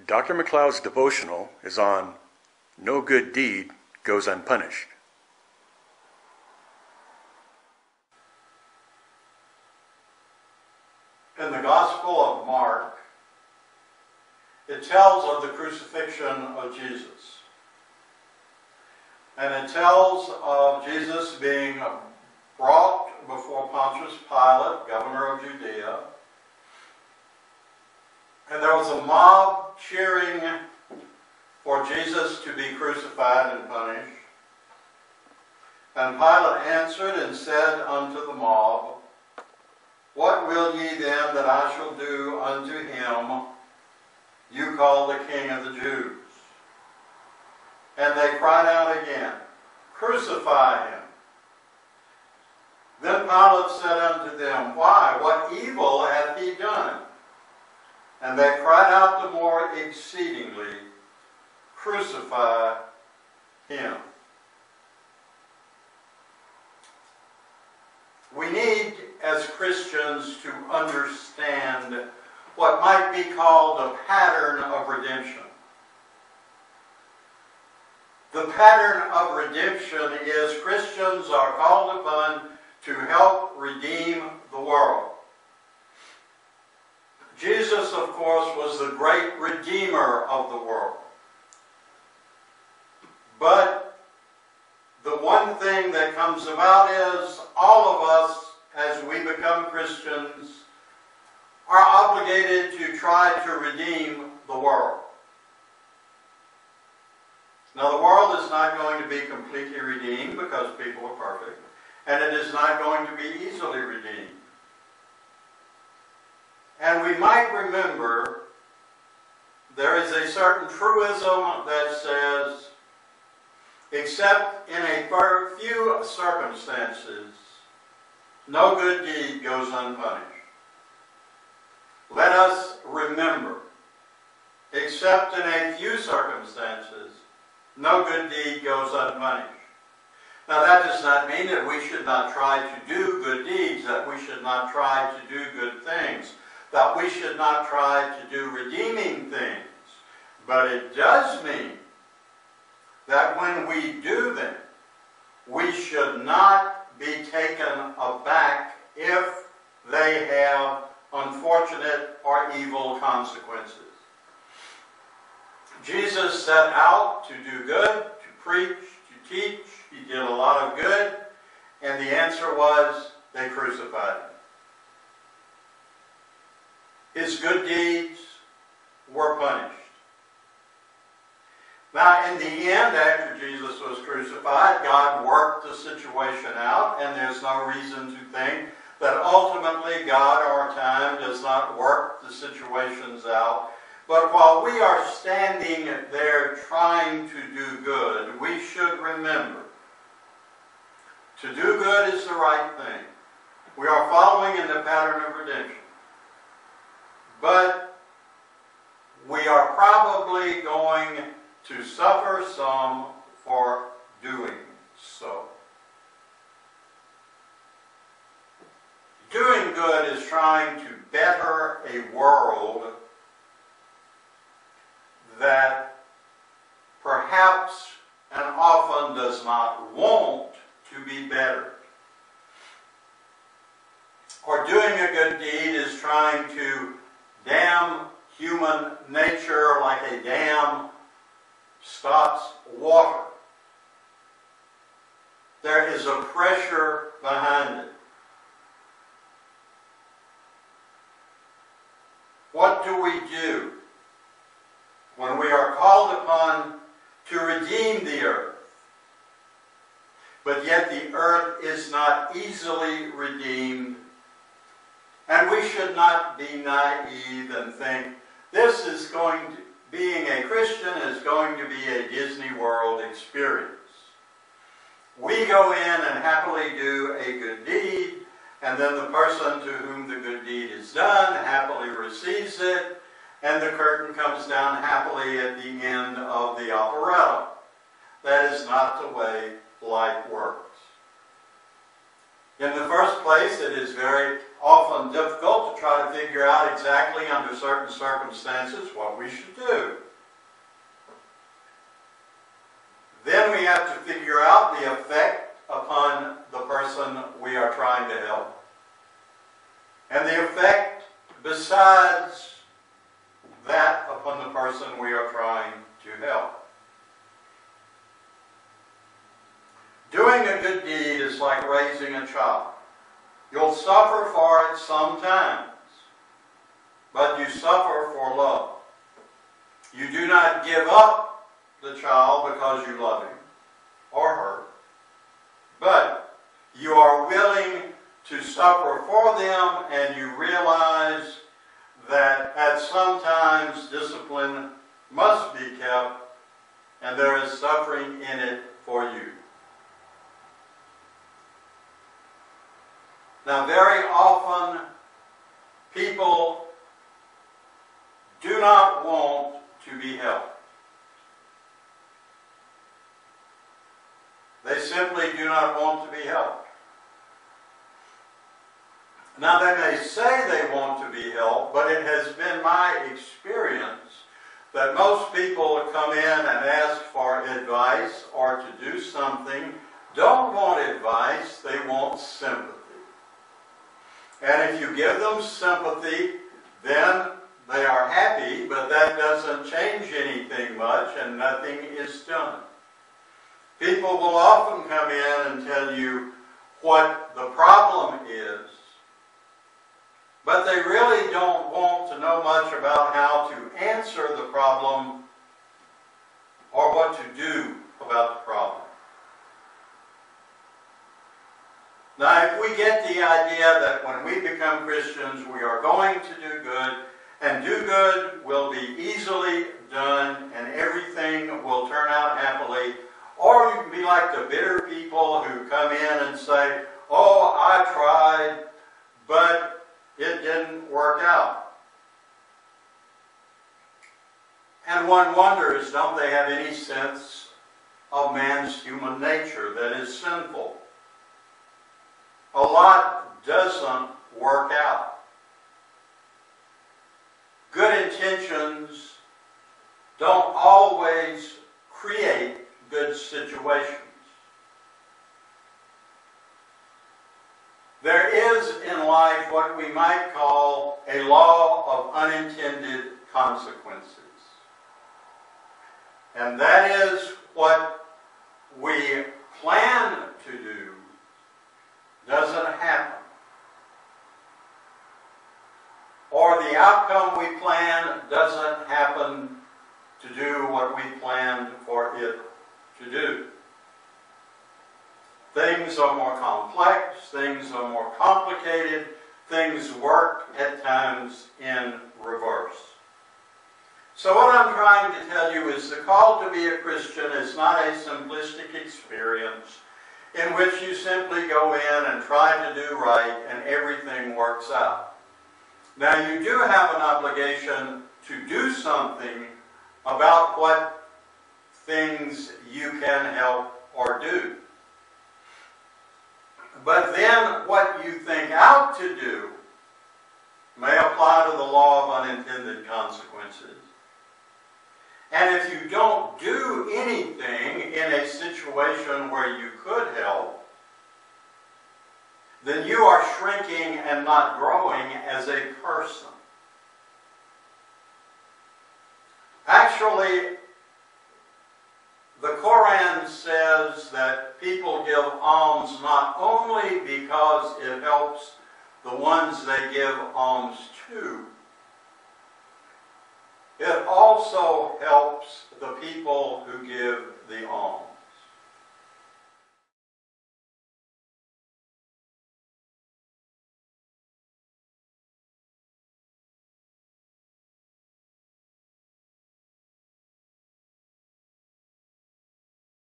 Dr. McLeod's devotional is on No Good Deed Goes Unpunished. In the Gospel of Mark, it tells of the crucifixion of Jesus. And it tells of Jesus being brought before Pontius Pilate, governor of Judea. And there was a mob cheering for Jesus to be crucified and punished. And Pilate answered and said unto the mob, What will ye then that I shall do unto him you call the King of the Jews? And they cried out again, Crucify him. Then Pilate said unto them, Why, what evil hath he done? And they cried out the more exceedingly, Crucify him. We need, as Christians, to understand what might be called a pattern of redemption. The pattern of redemption is Christians are called upon to help redeem the world. Jesus, of course, was the great redeemer of the world. But the one thing that comes about is all of us, as we become Christians, are obligated to try to redeem the world. Now, the world is not going to be completely redeemed because people are perfect, and it is not going to be easily redeemed. And we might remember there is a certain truism that says, except in a few circumstances, no good deed goes unpunished. Let us remember, except in a few circumstances, no good deed goes unpunished. Now that does not mean that we should not try to do good deeds, that we should not try to do good things, that we should not try to do redeeming things. But it does mean that when we do them, we should not be taken aback if they have unfortunate or evil consequences. Jesus set out to do good, to preach, to teach. He did a lot of good, and the answer was they crucified him. His good deeds were punished. Now, in the end, after Jesus was crucified, God worked the situation out, and there's no reason to think that ultimately God or time does not work the situations out. But while we are standing there trying to do good, we should remember to do good is the right thing. We are following in the pattern of redemption. But we are probably going to suffer some for doing so. Doing good is trying to better a world that perhaps and often does not want to be bettered. Or doing a good deed is trying to dam human nature like a dam stops water. There is a pressure behind it. What do we do when we are called upon to redeem the earth, but yet the earth is not easily redeemed? And we should not be naive and think this is going to, being a Christian is going to be a Disney World experience. We go in and happily do a good deed, and then the person to whom the good deed is done happily receives it, and the curtain comes down happily at the end of the operetta. That is not the way life works. In the first place, it is very often difficult to try to figure out exactly under certain circumstances what we should do. Then we have to figure out the effect upon the person we are trying to help. And the effect besides that upon the person we are trying to help. Doing a good deed is like raising a child. You'll suffer for it sometimes, but you suffer for love. You do not give up the child because you love him or her, but you are willing to suffer for them, and you realize that at some times discipline must be kept, and there is suffering in it for you. Now, very often, people do not want to be helped. They simply do not want to be helped. Now, they may say they want to be helped, but it has been my experience that most people come in and ask for advice or to do something, don't want advice, they want sympathy. And if you give them sympathy, then they are happy, but that doesn't change anything much and nothing is done. People will often come in and tell you what the problem is, but they really don't want to know much about how to answer the problem or what to do about the problem. Now, if we get the idea that when we become Christians, we are going to do good, and do good will be easily done, and everything will turn out happily, or you can be like the bitter people who come in and say, oh, I tried, but it didn't work out. And one wonders, don't they have any sense of man's human nature that is sinful? A lot doesn't work out. Good intentions don't always create good situations. There is in life what we might call a law of unintended consequences. And that is what we plan to do doesn't happen. Or the outcome we plan doesn't happen to do what we planned for it to do. Things are more complex, things are more complicated, things work at times in reverse. So what I'm trying to tell you is the call to be a Christian is not a simplistic experience in which you simply go in and try to do right and everything works out. Now, you do have an obligation to do something about what things you can help or do. But then what you think out to do may apply to the law of unintended consequences. And if you don't do anything in a situation where you could help, then you are shrinking and not growing as a person. Actually, the Quran says that people give alms not only because it helps the ones they give alms to, it also helps the people who give the alms.